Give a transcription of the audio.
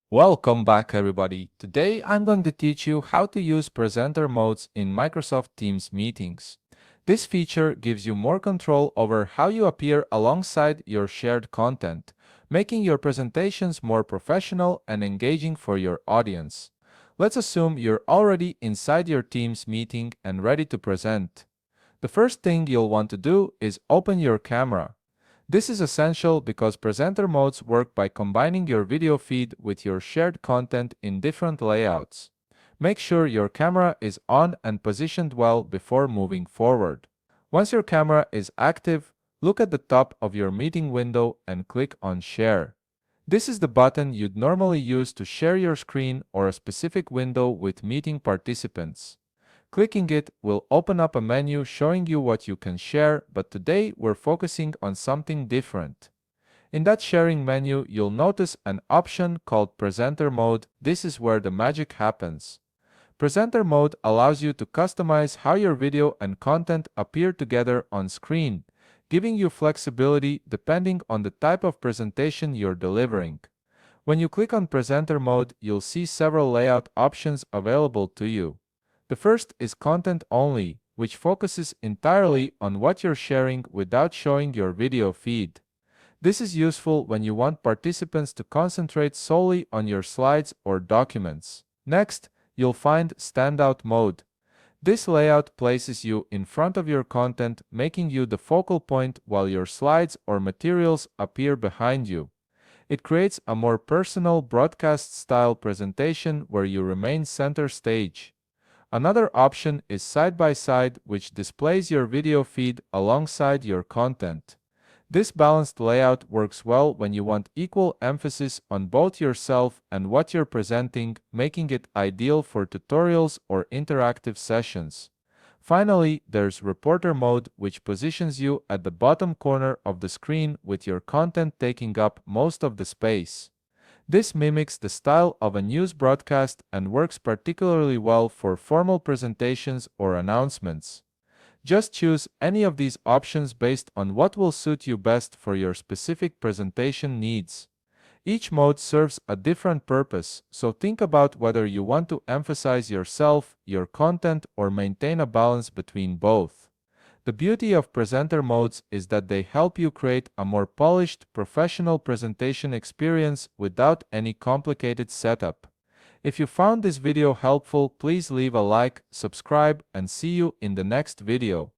Welcome back, everybody. Today I'm going to teach you how to use presenter modes in Microsoft Teams meetings. This feature gives you more control over how you appear alongside your shared content, making your presentations more professional and engaging for your audience. Let's assume you're already inside your Teams meeting and ready to present. The first thing you'll want to do is open your camera. This is essential because presenter modes work by combining your video feed with your shared content in different layouts. Make sure your camera is on and positioned well before moving forward. Once your camera is active, look at the top of your meeting window and click on Share. This is the button you'd normally use to share your screen or a specific window with meeting participants. Clicking it will open up a menu showing you what you can share, but today we're focusing on something different. In that sharing menu, you'll notice an option called Presenter Mode. This is where the magic happens. Presenter Mode allows you to customize how your video and content appear together on screen, giving you flexibility depending on the type of presentation you're delivering. When you click on Presenter Mode, you'll see several layout options available to you. The first is Content Only, which focuses entirely on what you're sharing without showing your video feed. This is useful when you want participants to concentrate solely on your slides or documents. Next, you'll find Standout Mode. This layout places you in front of your content, making you the focal point while your slides or materials appear behind you. It creates a more personal broadcast-style presentation where you remain center stage. Another option is Side by Side, which displays your video feed alongside your content. This balanced layout works well when you want equal emphasis on both yourself and what you're presenting, making it ideal for tutorials or interactive sessions. Finally, there's Reporter Mode, which positions you at the bottom corner of the screen with your content taking up most of the space. This mimics the style of a news broadcast and works particularly well for formal presentations or announcements. Just choose any of these options based on what will suit you best for your specific presentation needs. Each mode serves a different purpose, so think about whether you want to emphasize yourself, your content, or maintain a balance between both. The beauty of presenter modes is that they help you create a more polished, professional presentation experience without any complicated setup. If you found this video helpful, please leave a like, subscribe, and see you in the next video.